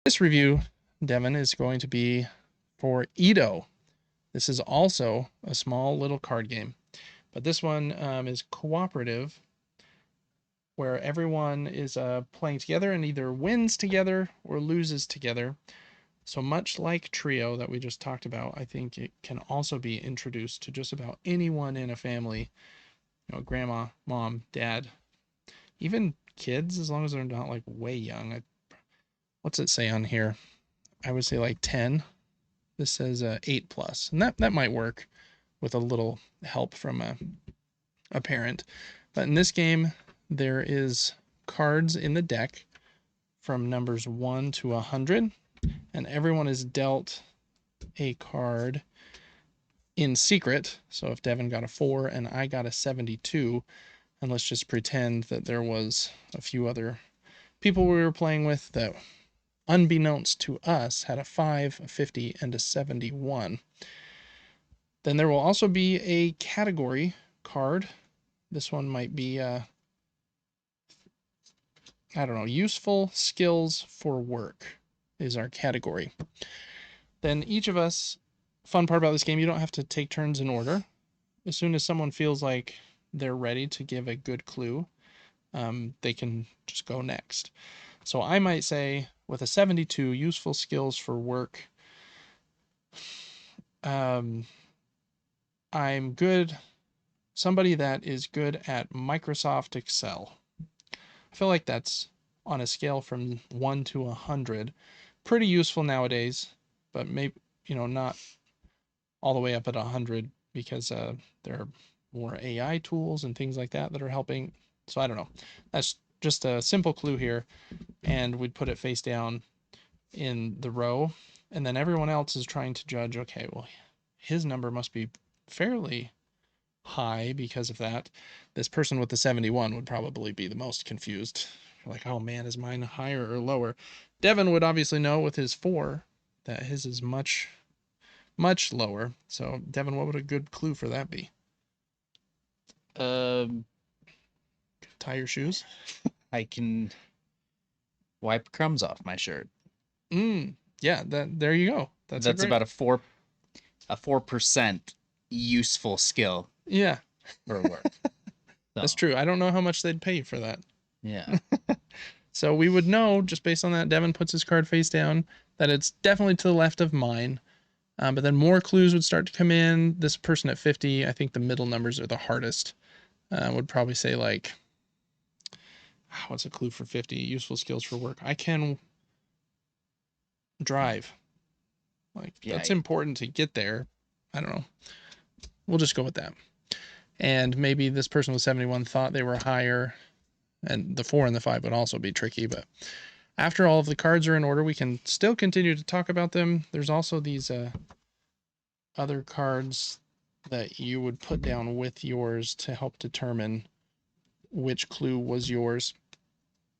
This review, Devin, is going to be for Edo. This is also a small little card game, but this one is cooperative, where everyone is playing together and either wins together or loses together. So much like Trio that we just talked about, I think it can also be introduced to just about anyone in a family, grandma, mom, dad, even kids, as long as they're not like way young. What's it say on here? I would say like 10. This says 8 plus, and that might work with a little help from a parent. But in this game, there is cards in the deck from numbers 1 to 100, and everyone is dealt a card in secret. So if Devin got a 4 and I got a 72, and let's just pretend that there was a few other people we were playing with that, unbeknownst to us, had a 5, a 50, and a 71. Then there will also be a category card. This one might be, I don't know, useful skills for work is our category. Then each of us, fun part about this game, you don't have to take turns in order. As soon as someone feels like they're ready to give a good clue, they can just go next. So I might say, with a 72, useful skills for work, I'm good, somebody that is good at Microsoft Excel. I feel like that's on a scale from 1 to 100. Pretty useful nowadays, but maybe, not all the way up at 100 because there are more AI tools and things like that that are helping. So I don't know. That's just a simple clue here. And we'd put it face down in the row. And then everyone else is trying to judge, okay, well, his number must be fairly high because of that. This person with the 71 would probably be the most confused. Like, oh man, is mine higher or lower? Devin would obviously know with his 4 that his is much, much lower. So, Devin, what would a good clue for that be? Um, Tie your shoes? I can wipe crumbs off my shirt. Yeah, there you go. That's a That's great. about a 4% useful skill Yeah, for work. that's So true. I don't know how much they'd pay you for that. yeah, So we would know just based on that. Devin puts his card face down that it's definitely to the left of mine. But then more clues would start to come in. This person at 50, I think the middle numbers are the hardest. Would probably say like, what's a clue for 50? Useful skills for work. I can drive. Like yeah, that's important to get there. I don't know. We'll just go with that. And maybe this person with 71 thought they were higher, and the 4 and the 5 would also be tricky. But after all of the cards are in order, we can still continue to talk about them. There's also these other cards that you would put down with yours to help determine which clue was yours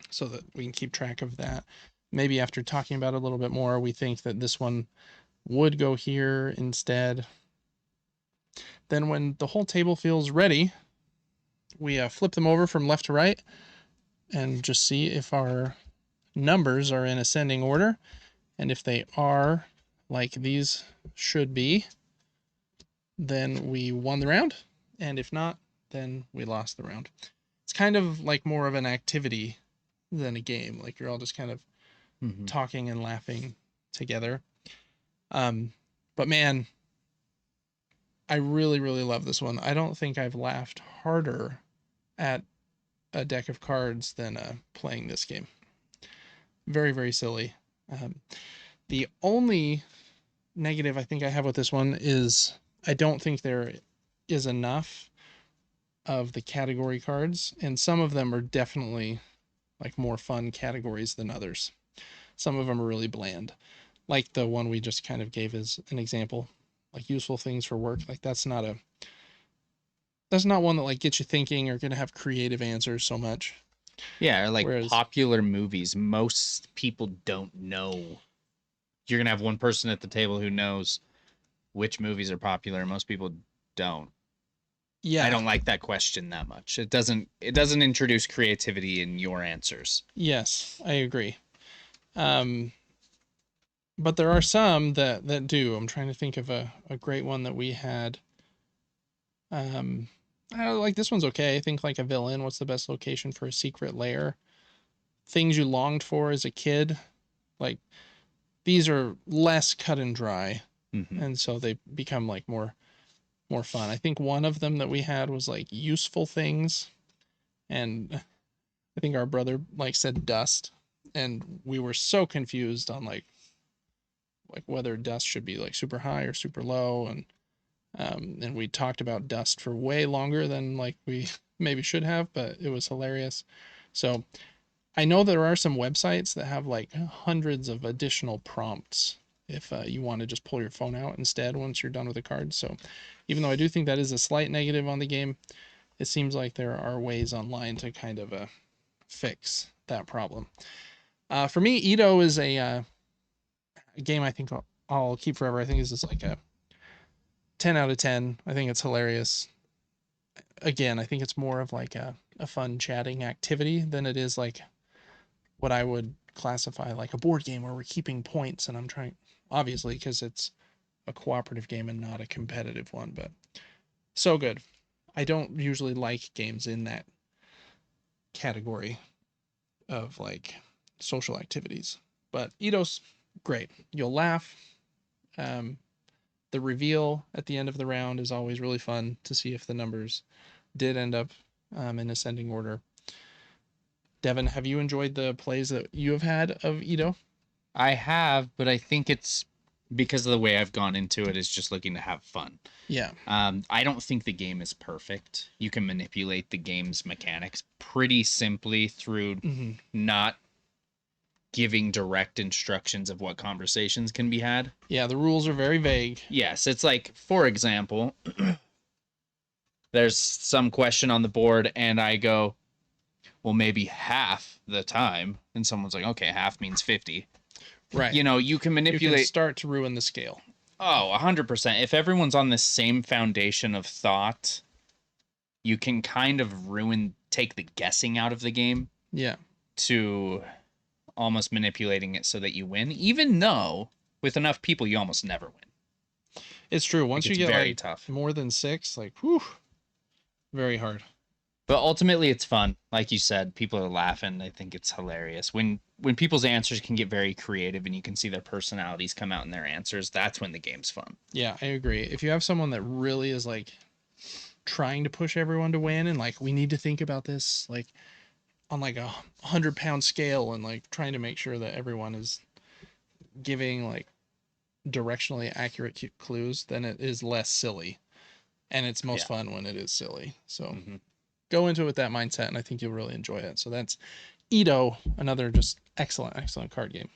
so that we can keep track of that. Maybe after talking about it a little bit more, we think that this one would go here instead. Then, when the whole table feels ready, we flip them over from left to right and just see if our numbers are in ascending order. And if they are, like these should be, then we won the round. And if not, then we lost the round. It's kind of like more of an activity than a game. Like you're all just kind of talking and laughing together. But man, I really, really love this one. I don't think I've laughed harder at a deck of cards than playing this game. Very, very silly. The only negative I think I have with this one is I don't think there is enough of the category cards, and some of them are definitely like more fun categories than others. Some of them are really bland, like the one we just kind of gave as an example, like useful things for work. Like that's not one that like gets you thinking or gonna have creative answers so much. yeah. Or like Whereas popular movies, most people don't know. You're gonna have one person at the table who knows which movies are popular. Most people don't. I yeah, don't like that question that much. It doesn't introduce creativity in your answers. yes, I agree. Um, but there are some that do. I'm trying to think of a great one that we had. I don't like this one's okay. I think like a villain. What's the best location for a secret lair? Things you longed for as a kid. Like these are less cut and dry, Mm-hmm. and so they become like more fun. I think one of them that we had was like useful things, and I think our brother like said dust, and we were so confused on like whether dust should be like super high or super low, and we talked about dust for way longer than like we maybe should have, but it was hilarious. So I know there are some websites that have like hundreds of additional prompts if you want to just pull your phone out instead once you're done with the card. So even though I do think that is a slight negative on the game, it seems like there are ways online to kind of fix that problem. For me, Ito is a game I think I'll keep forever. I think this is like a 10 out of 10. I think it's hilarious. Again, I think it's more of like a fun chatting activity than it is like what I would classify like a board game where we're keeping points and I'm trying, obviously, because it's a cooperative game and not a competitive one, but so good. I don't usually like games in that category of like social activities, but Ito's great. You'll laugh. Um, the reveal at the end of the round is always really fun to see if the numbers did end up in ascending order. Devin, have you enjoyed the plays that you have had of Ito? I have, but I think it's because of the way I've gone into it is just looking to have fun. Yeah. I don't think the game is perfect. You can manipulate the game's mechanics pretty simply through Mm-hmm. not giving direct instructions of what conversations can be had. Yeah, the rules are very vague. Yes, it's like, for example, there's some question on the board, and I go, well, maybe half the time. And someone's like, okay, half means 50. Right. You know, you can You manipulate. can start to ruin the scale. Oh, 100%. If everyone's on the same foundation of thought, you can kind of take the guessing out of the game Yeah. to almost manipulating it so that you win, even though with enough people, you almost never win. It's true. Once Like, you it's get very like tough. more than 6, like, whew, very hard. But ultimately, it's fun. Like you said, people are laughing. I think it's hilarious when people's answers can get very creative and you can see their personalities come out in their answers. That's when the game's fun. Yeah, I agree. If you have someone that really is like trying to push everyone to win and like we need to think about this like on like a 100-pound scale and like trying to make sure that everyone is giving like directionally accurate clues, then it is less silly. And it's most fun when it is silly. So go into it with that mindset and I think you'll really enjoy it. So that's Ito, another just excellent card game.